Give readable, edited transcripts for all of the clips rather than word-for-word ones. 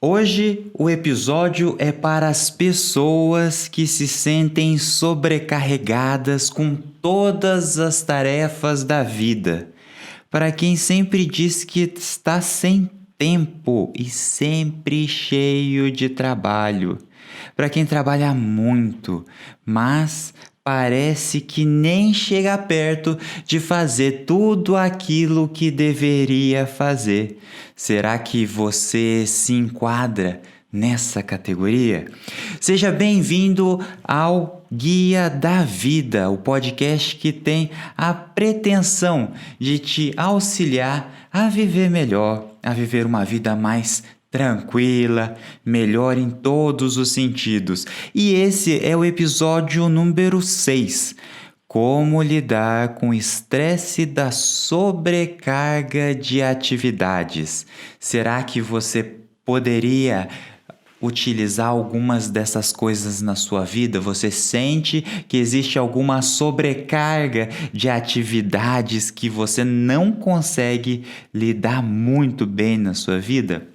Hoje o episódio é para as pessoas que se sentem sobrecarregadas com todas as tarefas da vida. Para quem sempre diz que está sem tempo e sempre cheio de trabalho. Para quem trabalha muito, mas parece que nem chega perto de fazer tudo aquilo que deveria fazer. Será que você se enquadra nessa categoria? Seja bem-vindo ao Guia da Vida, o podcast que tem a pretensão de te auxiliar a viver melhor, a viver uma vida mais tranquila, melhor em todos os sentidos. E esse é o episódio número 6. Como lidar com o estresse da sobrecarga de atividades? Será que você poderia utilizar algumas dessas coisas na sua vida? Você sente que existe alguma sobrecarga de atividades que você não consegue lidar muito bem na sua vida?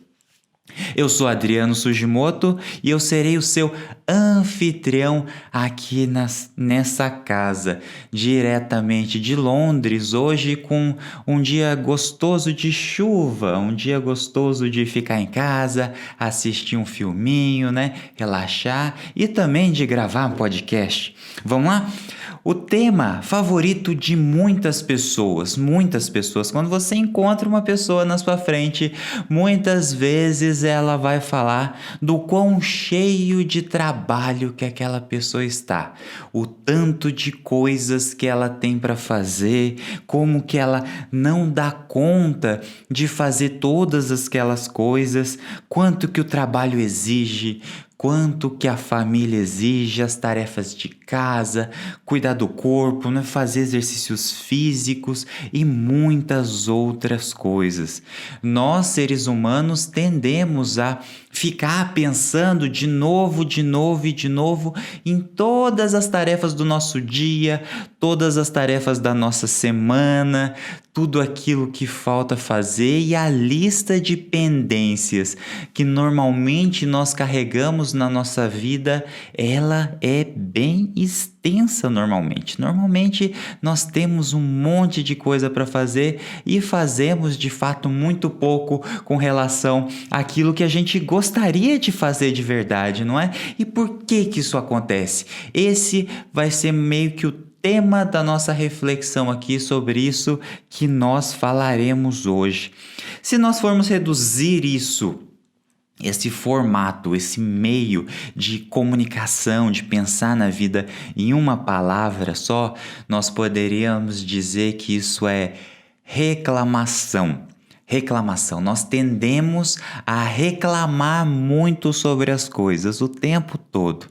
Eu sou Adriano Sugimoto e eu serei o seu anfitrião aqui nessa casa, diretamente de Londres, hoje com um dia gostoso de chuva, um dia gostoso de ficar em casa, assistir um filminho, né? Relaxar e também de gravar um podcast. Vamos lá? O tema favorito de muitas pessoas, quando você encontra uma pessoa na sua frente, muitas vezes ela vai falar do quão cheio de trabalho que aquela pessoa está, o tanto de coisas que ela tem para fazer, como que ela não dá conta de fazer todas aquelas coisas, quanto que o trabalho exige, quanto que a família exige, as tarefas de casa, cuidar do corpo, né? Fazer exercícios físicos e muitas outras coisas. Nós, seres humanos, tendemos a ficar pensando de novo em todas as tarefas do nosso dia, todas as tarefas da nossa semana, tudo aquilo que falta fazer e a lista de pendências que normalmente nós carregamos na nossa vida, ela é bem extensa normalmente. Normalmente nós temos um monte de coisa para fazer e fazemos de fato muito pouco com relação àquilo que a gente gostaria de fazer de verdade, não é? E por que isso acontece? Esse vai ser meio que o tema da nossa reflexão aqui sobre isso que nós falaremos hoje. Se nós formos reduzir esse formato, esse meio de comunicação, de pensar na vida em uma palavra só, nós poderíamos dizer que isso é reclamação. Reclamação. Nós tendemos a reclamar muito sobre as coisas o tempo todo.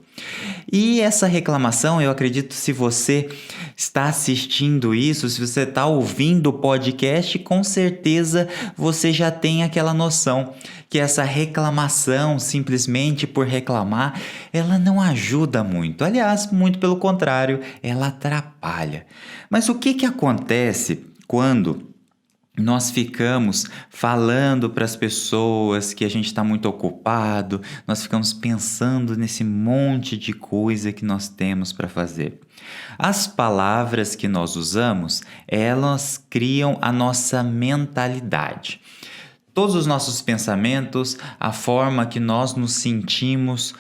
E essa reclamação, eu acredito, se você está assistindo isso, se você está ouvindo o podcast, com certeza você já tem aquela noção que essa reclamação, simplesmente por reclamar, ela não ajuda muito. Aliás, muito pelo contrário, ela atrapalha. Mas o que acontece quando nós ficamos falando para as pessoas que a gente está muito ocupado, nós ficamos pensando nesse monte de coisa que nós temos para fazer? As palavras que nós usamos, elas criam a nossa mentalidade. Todos os nossos pensamentos, a forma que nós nos sentimos,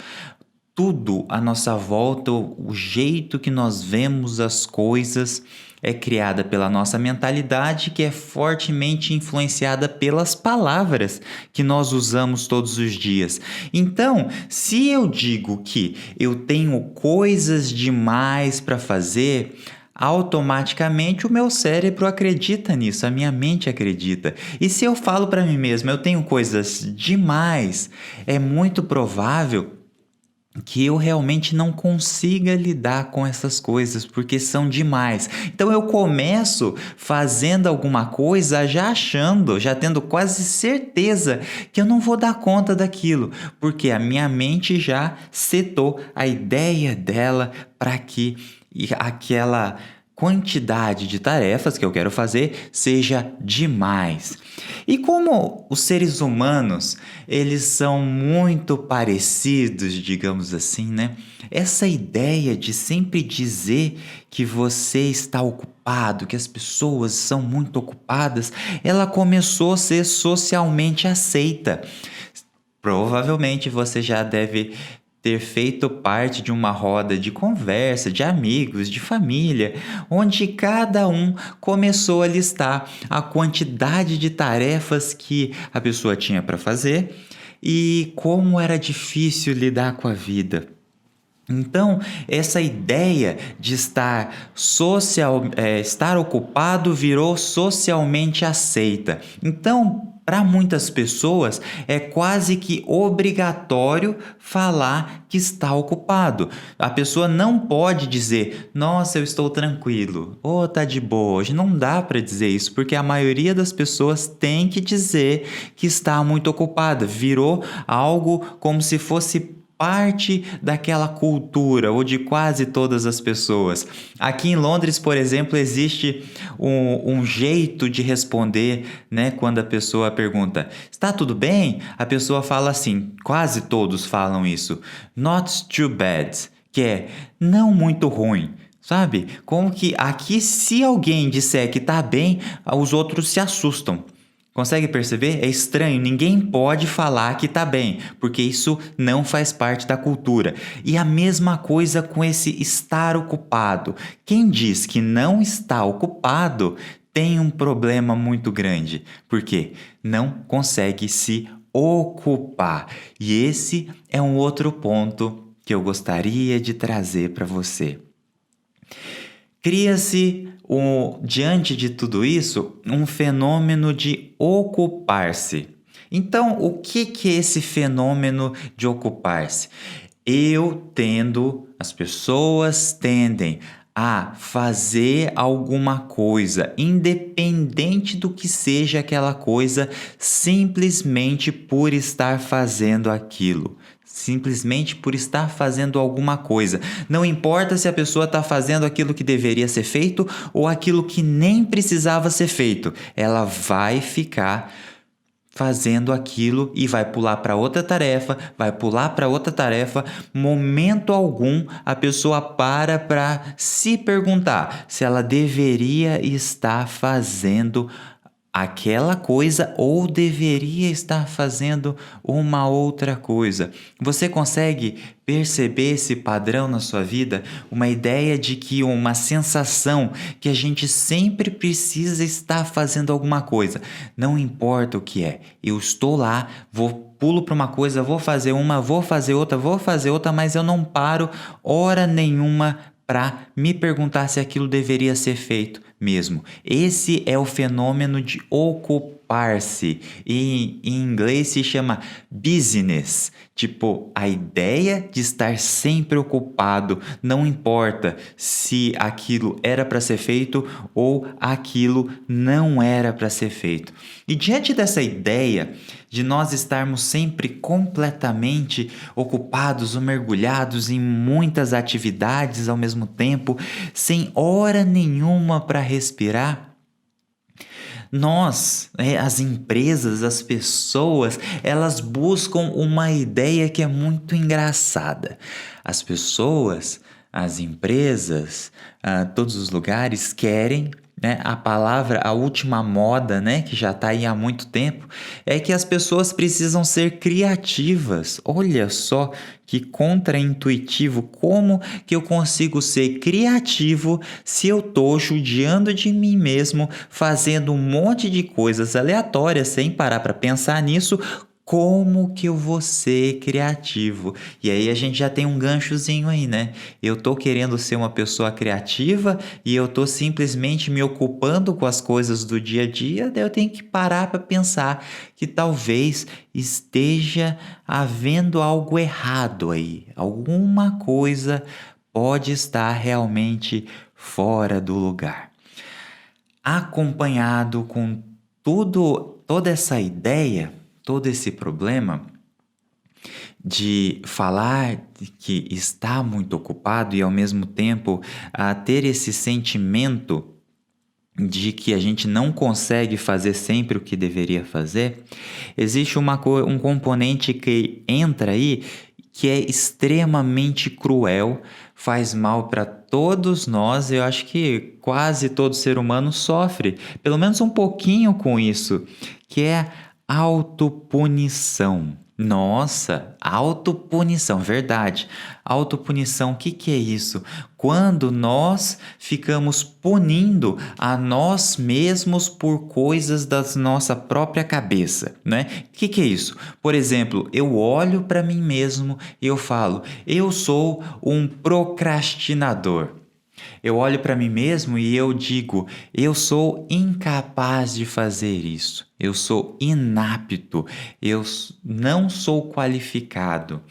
tudo à nossa volta, o jeito que nós vemos as coisas é criada pela nossa mentalidade, que é fortemente influenciada pelas palavras que nós usamos todos os dias. Então, se eu digo que eu tenho coisas demais para fazer, automaticamente o meu cérebro acredita nisso, a minha mente acredita. E se eu falo para mim mesmo, eu tenho coisas demais, é muito provável que eu realmente não consiga lidar com essas coisas, porque são demais. Então eu começo fazendo alguma coisa já achando, já tendo quase certeza que eu não vou dar conta daquilo, porque a minha mente já setou a ideia dela para que aquela quantidade de tarefas que eu quero fazer seja demais. E como os seres humanos, eles são muito parecidos, digamos assim, né? Essa ideia de sempre dizer que você está ocupado, que as pessoas são muito ocupadas, ela começou a ser socialmente aceita. Provavelmente você já deve ter feito parte de uma roda de conversa, de amigos, de família, onde cada um começou a listar a quantidade de tarefas que a pessoa tinha para fazer e como era difícil lidar com a vida. Então, essa ideia de estar ocupado virou socialmente aceita. Então, para muitas pessoas, é quase que obrigatório falar que está ocupado. A pessoa não pode dizer, nossa, eu estou tranquilo, ou tá de boa. Hoje não dá para dizer isso, porque a maioria das pessoas tem que dizer que está muito ocupada. Virou algo como se fosse parte daquela cultura ou de quase todas as pessoas. Aqui em Londres, por exemplo, existe um jeito de responder, né? Quando a pessoa pergunta, está tudo bem? A pessoa fala assim, quase todos falam isso, not too bad, que é não muito ruim. Sabe? Como que aqui, se alguém disser que tá bem, os outros se assustam. Consegue perceber? É estranho, ninguém pode falar que tá bem, porque isso não faz parte da cultura. E a mesma coisa com esse estar ocupado. Quem diz que não está ocupado tem um problema muito grande, porque não consegue se ocupar. E esse é um outro ponto que eu gostaria de trazer para você. Cria-se, diante de tudo isso, um fenômeno de ocupar-se. Então, o que é esse fenômeno de ocupar-se? As pessoas tendem a fazer alguma coisa, independente do que seja aquela coisa, simplesmente por estar fazendo aquilo. Simplesmente por estar fazendo alguma coisa. Não importa se a pessoa está fazendo aquilo que deveria ser feito ou aquilo que nem precisava ser feito. Ela vai ficar fazendo aquilo e vai pular para outra tarefa, vai pular para outra tarefa. Momento algum a pessoa para se perguntar se ela deveria estar fazendo aquela coisa ou deveria estar fazendo uma outra coisa. Você consegue perceber esse padrão na sua vida? Uma ideia de que uma sensação que a gente sempre precisa estar fazendo alguma coisa. Não importa o que é. Eu estou lá, pulo para uma coisa, vou fazer outra, mas eu não paro hora nenhuma para me perguntar se aquilo deveria ser feito mesmo. Esse é o fenômeno de ocupar-se. Em inglês se chama business. Tipo, a ideia de estar sempre ocupado, não importa se aquilo era para ser feito ou aquilo não era para ser feito. E diante dessa ideia de nós estarmos sempre completamente ocupados ou mergulhados em muitas atividades ao mesmo tempo, sem hora nenhuma para respirar, as empresas, as pessoas, elas buscam uma ideia que é muito engraçada. As pessoas, as empresas, todos os lugares querem, né, a palavra, a última moda, né, que já está aí há muito tempo, é que as pessoas precisam ser criativas. Olha só que contraintuitivo, como que eu consigo ser criativo se eu estou judiando de mim mesmo, fazendo um monte de coisas aleatórias sem parar para pensar nisso. Como que eu vou ser criativo? E aí a gente já tem um ganchozinho aí, né? Eu tô querendo ser uma pessoa criativa e eu tô simplesmente me ocupando com as coisas do dia a dia, daí eu tenho que parar para pensar que talvez esteja havendo algo errado aí. Alguma coisa pode estar realmente fora do lugar. Acompanhado com toda essa ideia, todo esse problema, de falar que está muito ocupado e ao mesmo tempo ter esse sentimento de que a gente não consegue fazer sempre o que deveria fazer, existe um componente que entra aí que é extremamente cruel, faz mal para todos nós. Eu acho que quase todo ser humano sofre, pelo menos um pouquinho com isso, que é autopunição. Nossa, autopunição, verdade. Autopunição, o que é isso? Quando nós ficamos punindo a nós mesmos por coisas da nossa própria cabeça, né? O que é isso? Por exemplo, eu olho para mim mesmo e eu falo, eu sou um procrastinador. Eu olho para mim mesmo e eu digo, eu sou incapaz de fazer isso. Eu sou inapto. Eu não sou qualificado.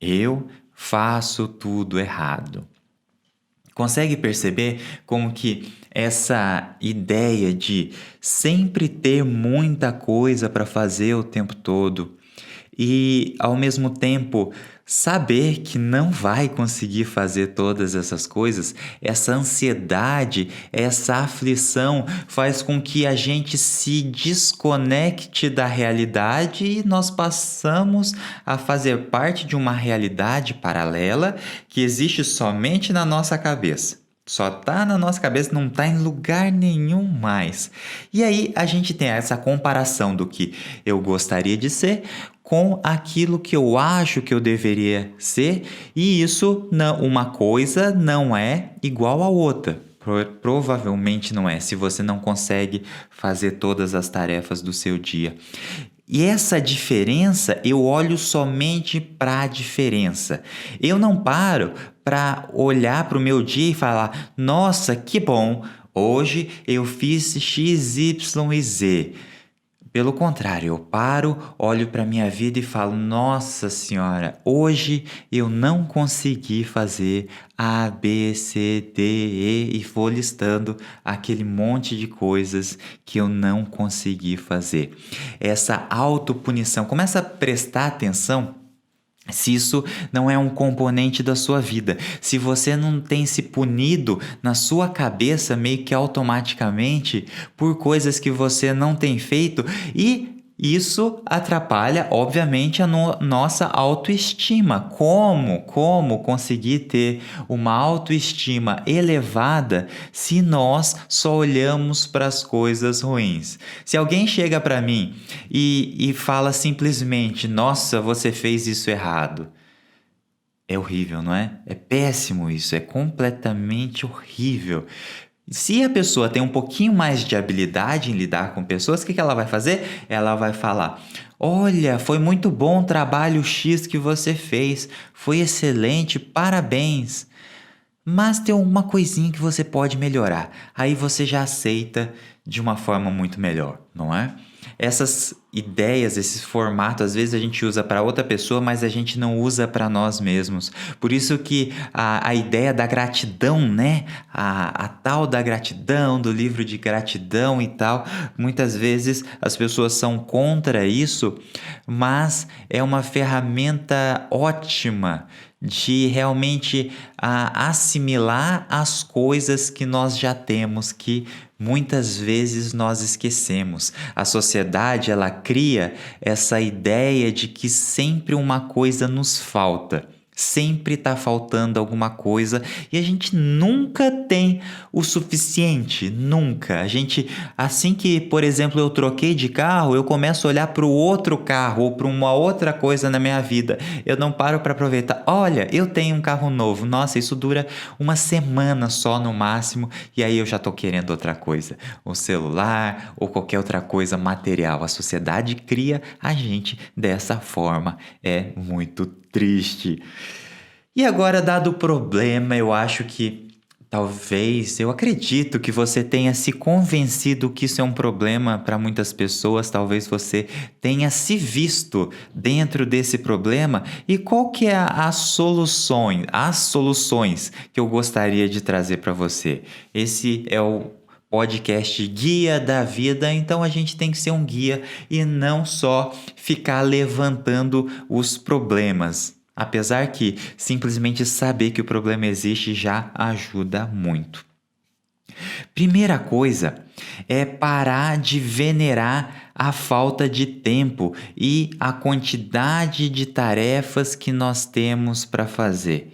Eu faço tudo errado. Consegue perceber como que essa ideia de sempre ter muita coisa para fazer o tempo todo e, ao mesmo tempo, saber que não vai conseguir fazer todas essas coisas, essa ansiedade, essa aflição faz com que a gente se desconecte da realidade e nós passamos a fazer parte de uma realidade paralela que existe somente na nossa cabeça. Só tá na nossa cabeça, não tá em lugar nenhum mais. E aí a gente tem essa comparação do que eu gostaria de ser com aquilo que eu acho que eu deveria ser, e isso não, uma coisa não é igual à outra. Provavelmente não é, se você não consegue fazer todas as tarefas do seu dia. E essa diferença, eu olho somente para a diferença. Eu não paro para olhar para o meu dia e falar, nossa, que bom, hoje eu fiz X, Y e Z. Pelo contrário, eu paro, olho para minha vida e falo, nossa senhora, hoje eu não consegui fazer A, B, C, D, E e vou listando aquele monte de coisas que eu não consegui fazer. Essa autopunição, começa a prestar atenção se isso não é um componente da sua vida, se você não tem se punido na sua cabeça meio que automaticamente por coisas que você não tem feito, e isso atrapalha, obviamente, a nossa autoestima. Como conseguir ter uma autoestima elevada se nós só olhamos para as coisas ruins? Se alguém chega para mim e fala simplesmente, nossa, você fez isso errado. É horrível, não é? É péssimo isso, é completamente horrível. Se a pessoa tem um pouquinho mais de habilidade em lidar com pessoas, o que ela vai fazer? Ela vai falar, olha, foi muito bom o trabalho X que você fez, foi excelente, parabéns. Mas tem uma coisinha que você pode melhorar. Aí você já aceita de uma forma muito melhor, não é? Essas ideias, esses formatos, às vezes a gente usa para outra pessoa, mas a gente não usa para nós mesmos. Por isso que a ideia da gratidão, né? A tal da gratidão, do livro de gratidão e tal, muitas vezes as pessoas são contra isso, mas é uma ferramenta ótima de realmente assimilar as coisas que nós já temos, que muitas vezes nós esquecemos. A sociedade, ela cria essa ideia de que sempre uma coisa nos falta. Sempre está faltando alguma coisa e a gente nunca tem o suficiente, nunca. A gente, assim que, por exemplo, eu troquei de carro, eu começo a olhar para o outro carro ou para uma outra coisa na minha vida. Eu não paro para aproveitar. Olha, eu tenho um carro novo. Nossa, isso dura uma semana só no máximo e aí eu já estou querendo outra coisa. Um celular ou qualquer outra coisa material. A sociedade cria a gente dessa forma. É muito triste. E agora, dado o problema, eu acho que eu acredito que você tenha se convencido que isso é um problema para muitas pessoas, talvez você tenha se visto dentro desse problema. E qual que é as soluções que eu gostaria de trazer para você? Esse é o podcast Guia da Vida, então a gente tem que ser um guia e não só ficar levantando os problemas. Apesar que simplesmente saber que o problema existe já ajuda muito. Primeira coisa é parar de venerar a falta de tempo e a quantidade de tarefas que nós temos para fazer.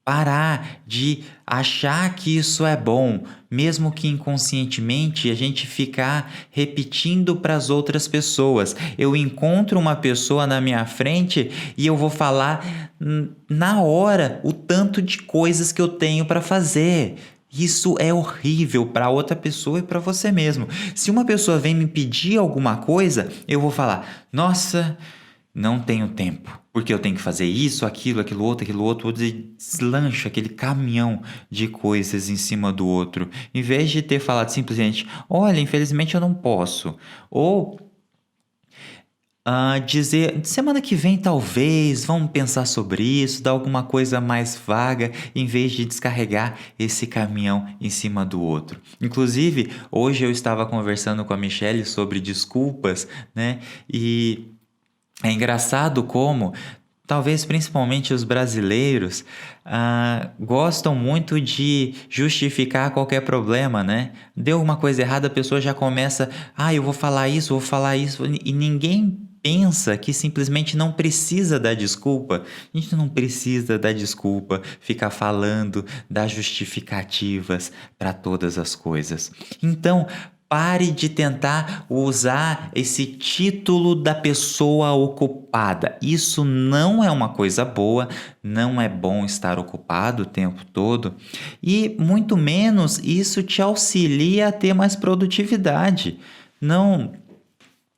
Parar de achar que isso é bom, mesmo que inconscientemente a gente ficar repetindo para as outras pessoas. Eu encontro uma pessoa na minha frente e eu vou falar na hora o tanto de coisas que eu tenho para fazer. Isso é horrível para outra pessoa e para você mesmo. Se uma pessoa vem me pedir alguma coisa, eu vou falar: nossa, não tenho tempo, porque eu tenho que fazer isso, aquilo outro, e deslancha aquele caminhão de coisas em cima do outro. Em vez de ter falado simplesmente: olha, infelizmente eu não posso. Ou dizer, semana que vem talvez, vamos pensar sobre isso, dar alguma coisa mais vaga, em vez de descarregar esse caminhão em cima do outro. Inclusive, hoje eu estava conversando com a Michelle sobre desculpas, né? E é engraçado como, talvez principalmente os brasileiros, gostam muito de justificar qualquer problema, né? Deu uma coisa errada, a pessoa já começa: eu vou falar isso, e ninguém pensa que simplesmente não precisa dar desculpa. A gente não precisa dar desculpa, ficar falando, dar justificativas para todas as coisas. Então, pare de tentar usar esse título da pessoa ocupada. Isso não é uma coisa boa, não é bom estar ocupado o tempo todo e muito menos isso te auxilia a ter mais produtividade.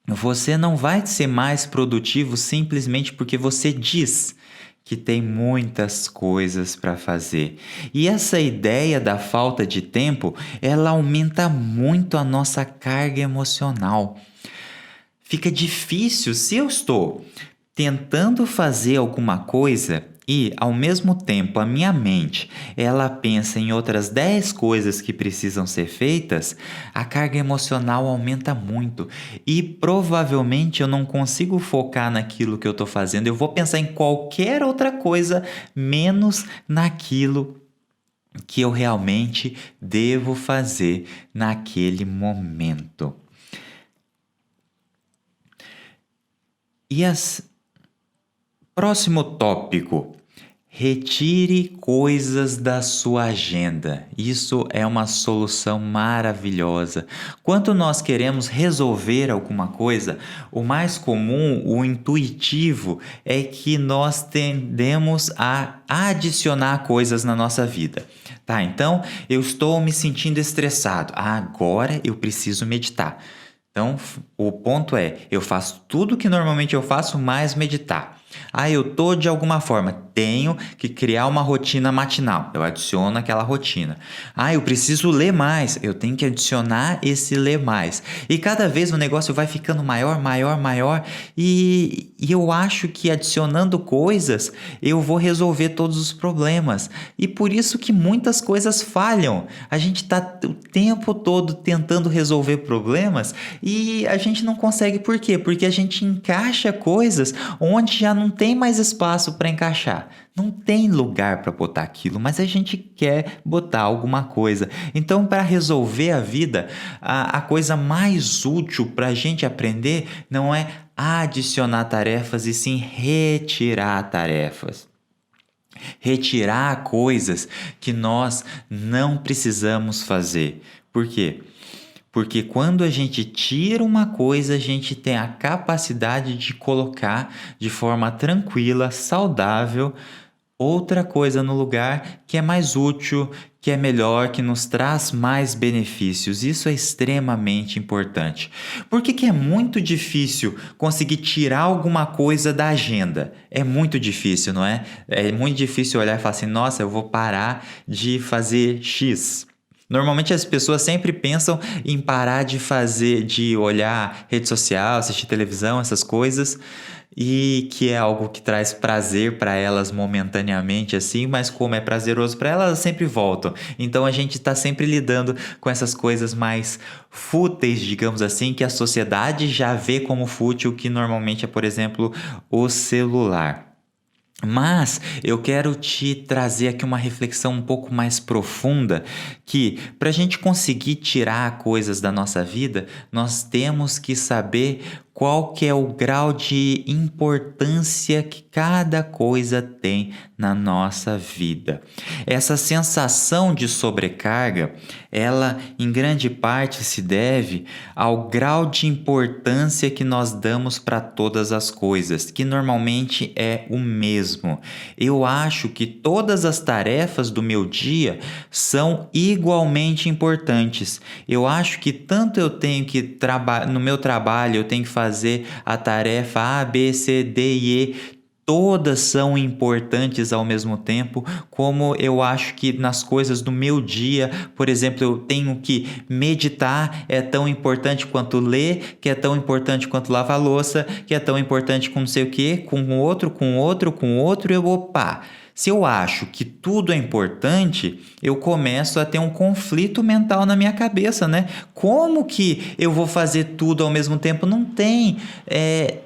Você não vai ser mais produtivo simplesmente porque você diz que tem muitas coisas para fazer. E essa ideia da falta de tempo, ela aumenta muito a nossa carga emocional. Fica difícil se eu estou tentando fazer alguma coisa e, ao mesmo tempo, a minha mente, ela pensa em outras 10 coisas que precisam ser feitas, a carga emocional aumenta muito e provavelmente eu não consigo focar naquilo que eu estou fazendo. Eu vou pensar em qualquer outra coisa, menos naquilo que eu realmente devo fazer naquele momento. Próximo tópico: retire coisas da sua agenda. Isso é uma solução maravilhosa. Quando nós queremos resolver alguma coisa, o mais comum, o intuitivo, é que nós tendemos a adicionar coisas na nossa vida. Tá, então eu estou me sentindo estressado. Agora eu preciso meditar. Então, o ponto é, eu faço tudo que normalmente eu faço, mais meditar. Eu tô de alguma forma, tenho que criar uma rotina matinal. Eu adiciono aquela rotina. Eu preciso ler mais. Eu tenho que adicionar esse ler mais. E cada vez o negócio vai ficando maior. E eu acho que adicionando coisas, eu vou resolver todos os problemas. E por isso que muitas coisas falham. A gente tá o tempo todo tentando resolver problemas e a gente não consegue. Por quê? Porque a gente encaixa coisas onde já não tem mais espaço para encaixar. Não tem lugar para botar aquilo, mas a gente quer botar alguma coisa. Então, para resolver a vida, a coisa mais útil para a gente aprender não é adicionar tarefas, e sim retirar tarefas. Retirar coisas que nós não precisamos fazer. Por quê? Porque quando a gente tira uma coisa, a gente tem a capacidade de colocar de forma tranquila, saudável, outra coisa no lugar que é mais útil, que é melhor, que nos traz mais benefícios. Isso é extremamente importante. Por que é muito difícil conseguir tirar alguma coisa da agenda? É muito difícil, não é? É muito difícil olhar e falar assim: nossa, eu vou parar de fazer X. Normalmente as pessoas sempre pensam em parar de olhar rede social, assistir televisão, essas coisas, e que é algo que traz prazer para elas momentaneamente assim, mas como é prazeroso para elas, elas sempre voltam. Então a gente está sempre lidando com essas coisas mais fúteis, digamos assim, que a sociedade já vê como fútil, que normalmente é, por exemplo, o celular. Mas eu quero te trazer aqui uma reflexão um pouco mais profunda, que para a gente conseguir tirar coisas da nossa vida, nós temos que saber qual que é o grau de importância que cada coisa tem na nossa vida. Essa sensação de sobrecarga, ela em grande parte se deve ao grau de importância que nós damos para todas as coisas, que normalmente é o mesmo. Eu acho que todas as tarefas do meu dia são igualmente importantes. Eu acho que tanto eu tenho que trabalhar no meu trabalho, eu tenho que fazer a tarefa A, B, C, D e E. Todas são importantes ao mesmo tempo, como eu acho que nas coisas do meu dia, por exemplo, eu tenho que meditar, é tão importante quanto ler, que é tão importante quanto lavar louça, que é tão importante com não sei o quê, com outro, opa. Se eu acho que tudo é importante, eu começo a ter um conflito mental na minha cabeça, né? Como que eu vou fazer tudo ao mesmo tempo? Não tem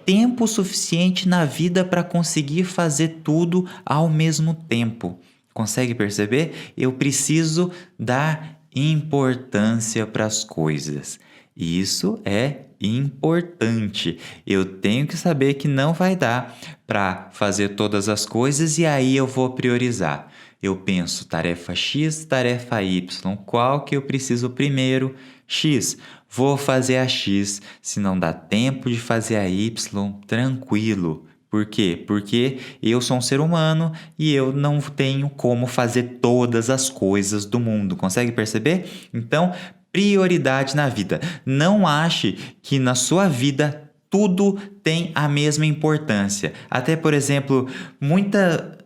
tempo suficiente na vida para conseguir fazer tudo ao mesmo tempo. Consegue perceber? Eu preciso dar importância para as coisas. Isso é importante. Eu tenho que saber que não vai dar para fazer todas as coisas e aí eu vou priorizar. Eu penso tarefa X, tarefa Y. Qual que eu preciso primeiro? X. Vou fazer a X. Se não dá tempo de fazer a Y, tranquilo. Por quê? Porque eu sou um ser humano e eu não tenho como fazer todas as coisas do mundo. Consegue perceber? Então, prioridade na vida. Não ache que na sua vida tudo tem a mesma importância. Até, por exemplo, muitas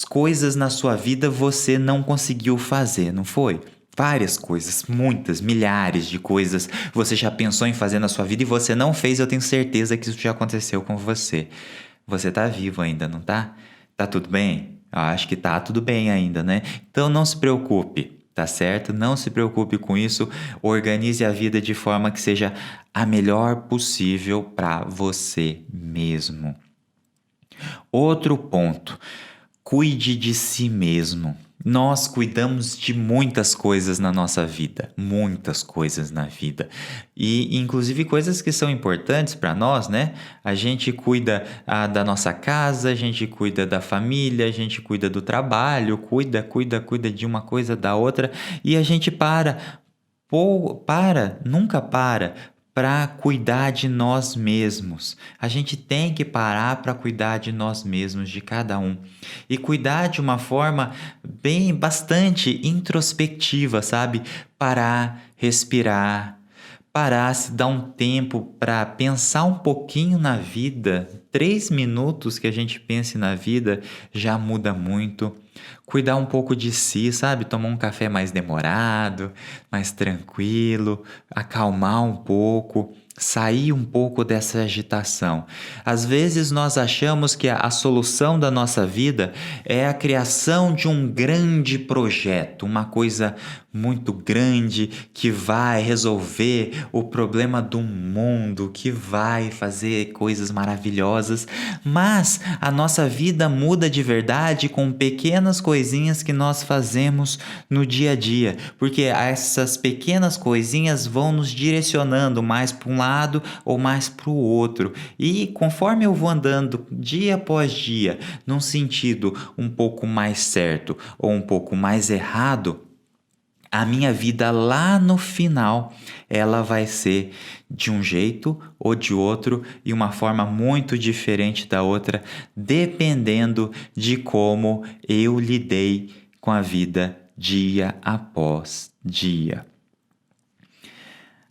coisas na sua vida você não conseguiu fazer, não foi? Várias coisas, muitas, milhares de coisas você já pensou em fazer na sua vida e você não fez. Eu tenho certeza que isso já aconteceu com você. Você tá vivo ainda, não tá? Tá tudo bem? Eu acho que tá tudo bem ainda, né? Então não se preocupe. Tá certo? Não se preocupe com isso. Organize a vida de forma que seja a melhor possível para você mesmo. Outro ponto: cuide de si mesmo. Nós cuidamos de muitas coisas na nossa vida, muitas coisas na vida. E inclusive coisas que são importantes para nós, né? A gente cuida da nossa casa, a gente cuida da família, a gente cuida do trabalho, cuida de uma coisa da outra e a gente nunca para cuidar de nós mesmos. A gente tem que parar para cuidar de nós mesmos, de cada um. E cuidar de uma forma bastante introspectiva, sabe? Parar, respirar, parar, se dar um tempo para pensar um pouquinho na vida. 3 minutos que a gente pense na vida já muda muito. Cuidar um pouco de si, sabe? Tomar um café mais demorado, mais tranquilo, acalmar um pouco, sair um pouco dessa agitação. Às vezes nós achamos que a solução da nossa vida é a criação de um grande projeto, uma coisa muito grande que vai resolver o problema do mundo, que vai fazer coisas maravilhosas, mas a nossa vida muda de verdade com pequenas coisinhas que nós fazemos no dia a dia, porque essas pequenas coisinhas vão nos direcionando mais para um lado ou mais para o outro, e conforme eu vou andando dia após dia num sentido um pouco mais certo ou um pouco mais errado, a minha vida lá no final, ela vai ser de um jeito ou de outro e uma forma muito diferente da outra, dependendo de como eu lidei com a vida dia após dia.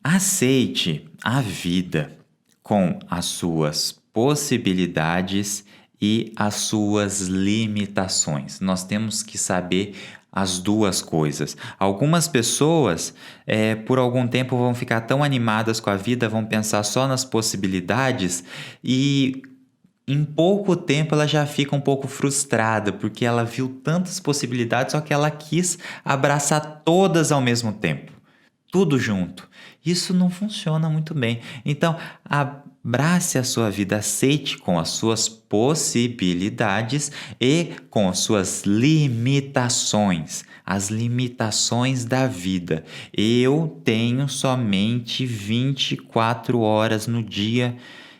Aceite a vida com as suas possibilidades e as suas limitações. Nós temos que saber as duas coisas. Algumas pessoas, por algum tempo, vão ficar tão animadas com a vida, vão pensar só nas possibilidades e em pouco tempo ela já fica um pouco frustrada, porque ela viu tantas possibilidades, só que ela quis abraçar todas ao mesmo tempo, tudo junto. Isso não funciona muito bem. Então, abrace a sua vida, aceite com as suas possibilidades e com as suas limitações, as limitações da vida. Eu tenho somente 24 horas no dia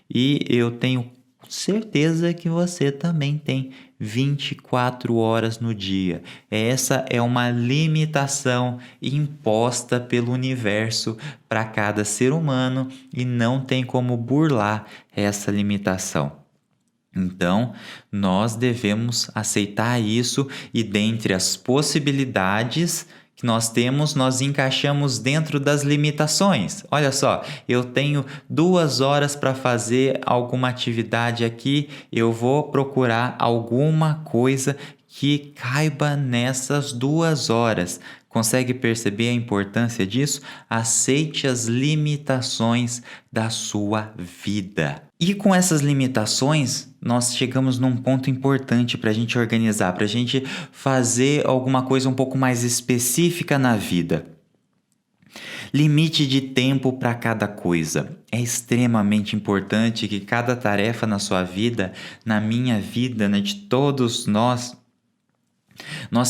e eu tenho certeza que você também tem 24 horas no dia. Essa é uma limitação imposta pelo universo para cada ser humano e não tem como burlar essa limitação. Então, nós devemos aceitar isso e dentre as possibilidades que nós temos, nós encaixamos dentro das limitações. Olha só, eu tenho 2 horas para fazer alguma atividade aqui, eu vou procurar alguma coisa que caiba nessas 2 horas. Consegue perceber a importância disso? Aceite as limitações da sua vida. E com essas limitações, nós chegamos num ponto importante para a gente organizar, para a gente fazer alguma coisa um pouco mais específica na vida. Limite de tempo para cada coisa. É extremamente importante que cada tarefa na sua vida, na minha vida, de todos nós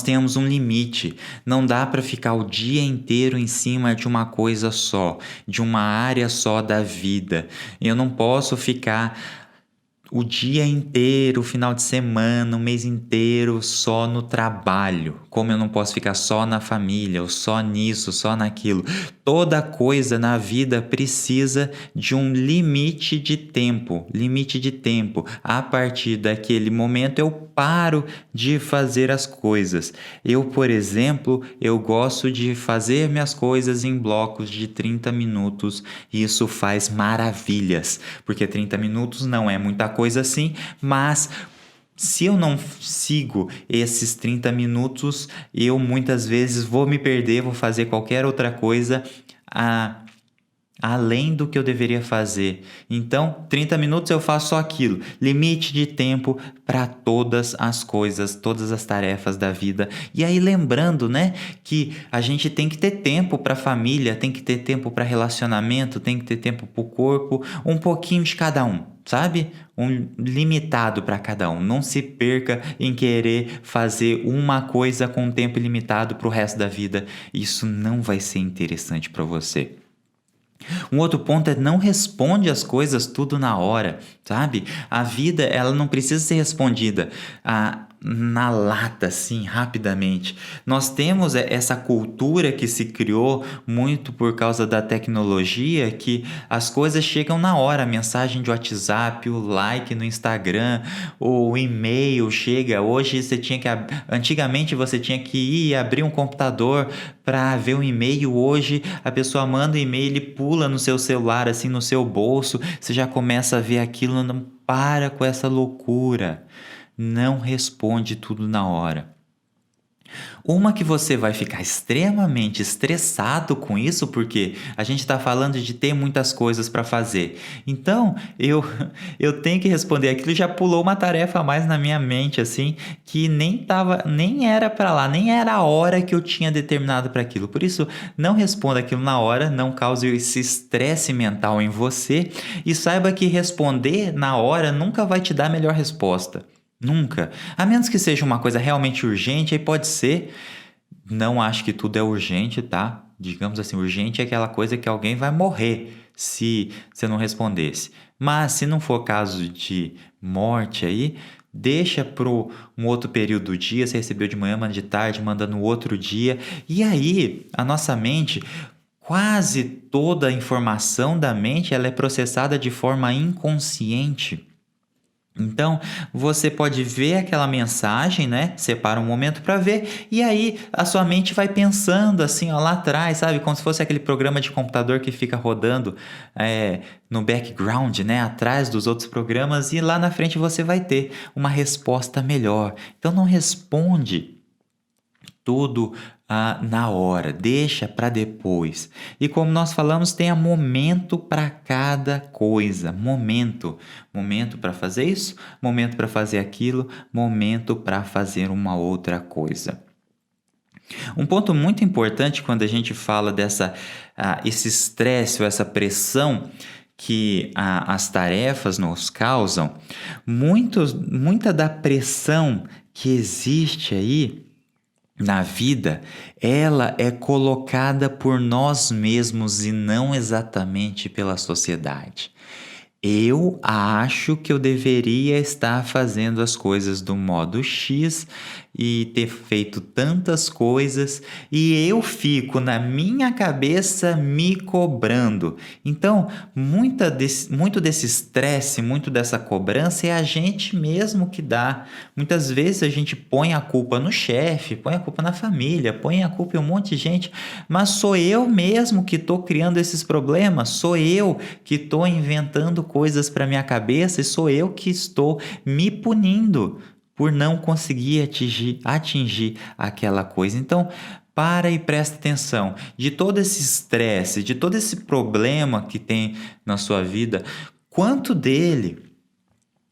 temos um limite. Não dá para ficar o dia inteiro em cima de uma coisa só, de uma área só da vida. Eu não posso ficar o dia inteiro, o final de semana, o mês inteiro só no trabalho. Como eu não posso ficar só na família, ou só nisso, só naquilo. Toda coisa na vida precisa de um limite de tempo. Limite de tempo. A partir daquele momento eu paro de fazer as coisas. Eu, por exemplo, eu gosto de fazer minhas coisas em blocos de 30 minutos. E isso faz maravilhas. Porque 30 minutos não é muita coisa assim, mas se eu não sigo esses 30 minutos, eu muitas vezes vou me perder, vou fazer qualquer outra coisa além do que eu deveria fazer. Então, 30 minutos eu faço só aquilo. Limite de tempo para todas as coisas, todas as tarefas da vida. E aí lembrando, que a gente tem que ter tempo para família, tem que ter tempo para relacionamento, tem que ter tempo para o corpo, um pouquinho de cada um, sabe? Um limitado para cada um. Não se perca em querer fazer uma coisa com tempo ilimitado para o resto da vida. Isso não vai ser interessante para você. Um outro ponto é não responde as coisas tudo na hora, sabe? A vida, ela não precisa ser respondida na lata, assim, rapidamente. Nós temos essa cultura que se criou muito por causa da tecnologia, que as coisas chegam na hora, a mensagem de WhatsApp, o like no Instagram, o e-mail chega. Hoje antigamente você tinha que ir abrir um computador para ver um e-mail. Hoje a pessoa manda um e-mail, ele pula no seu celular, assim, no seu bolso, você já começa a ver aquilo. Não para com essa loucura. Não responde tudo na hora. Uma que você vai ficar extremamente estressado com isso, porque a gente está falando de ter muitas coisas para fazer. Então, eu tenho que responder aquilo, já pulou uma tarefa a mais na minha mente, assim, que nem era para lá, nem era a hora que eu tinha determinado para aquilo. Por isso, não responda aquilo na hora, não cause esse estresse mental em você e saiba que responder na hora nunca vai te dar a melhor resposta. Nunca. A menos que seja uma coisa realmente urgente, aí pode ser. Não acho que tudo é urgente, tá? Digamos assim, urgente é aquela coisa que alguém vai morrer se você não respondesse. Mas se não for caso de morte aí, deixa para um outro período do dia. Você recebeu de manhã, manda de tarde, manda no outro dia. E aí, a nossa mente, quase toda a informação da mente, ela é processada de forma inconsciente. Então, você pode ver aquela mensagem, Separa um momento para ver e aí a sua mente vai pensando assim, lá atrás, sabe? Como se fosse aquele programa de computador que fica rodando no background, atrás dos outros programas, e lá na frente você vai ter uma resposta melhor. Então, não responde tudo na hora, deixa para depois. E como nós falamos, tenha momento para cada coisa, momento para fazer isso, momento para fazer aquilo, momento para fazer uma outra coisa. Um ponto muito importante quando a gente fala esse estresse ou essa pressão que as tarefas nos causam, muita da pressão que existe aí na vida, ela é colocada por nós mesmos e não exatamente pela sociedade. Eu acho que eu deveria estar fazendo as coisas do modo X e ter feito tantas coisas, e eu fico na minha cabeça me cobrando. Então, muito desse estresse, muito dessa cobrança é a gente mesmo que dá. Muitas vezes a gente põe a culpa no chefe, põe a culpa na família, põe a culpa em um monte de gente, mas sou eu mesmo que estou criando esses problemas, sou eu que estou inventando coisas para minha cabeça e sou eu que estou me punindo por não conseguir atingir aquela coisa. Então, para e presta atenção. De todo esse estresse, de todo esse problema que tem na sua vida, quanto dele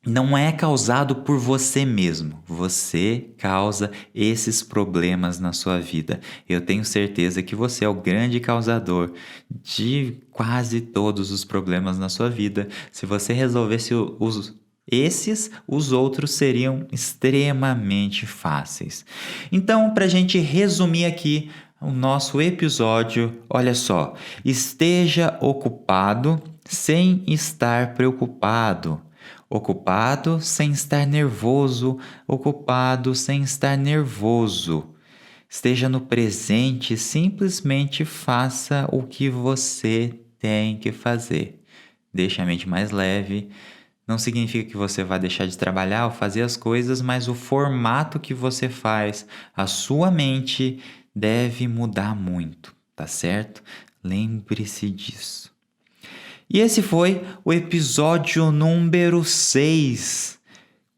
não é causado por você mesmo? Você causa esses problemas na sua vida. Eu tenho certeza que você é o grande causador de quase todos os problemas na sua vida. Se você resolvesse os outros seriam extremamente fáceis. Então, para a gente resumir aqui o nosso episódio, olha só: esteja ocupado sem estar preocupado. Ocupado sem estar nervoso, ocupado sem estar nervoso. Esteja no presente, simplesmente faça o que você tem que fazer. Deixe a mente mais leve. Não significa que você vai deixar de trabalhar ou fazer as coisas, mas o formato que você faz, a sua mente deve mudar muito, tá certo? Lembre-se disso. E esse foi o episódio número 6.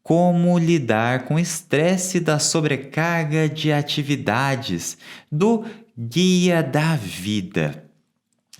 Como lidar com o estresse da sobrecarga de atividades do Guia da Vida.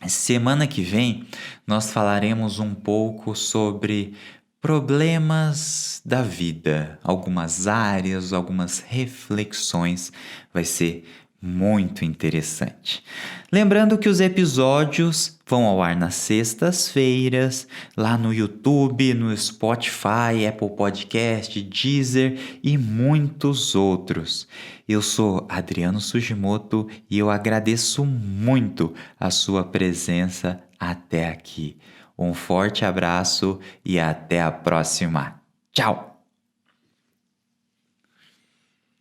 Semana que vem nós falaremos um pouco sobre problemas da vida, algumas áreas, algumas reflexões. Vai ser muito interessante. Lembrando que os episódios vão ao ar nas sextas-feiras, lá no YouTube, no Spotify, Apple Podcast, Deezer e muitos outros. Eu sou Adriano Sugimoto e eu agradeço muito a sua presença até aqui. Um forte abraço e até a próxima. Tchau!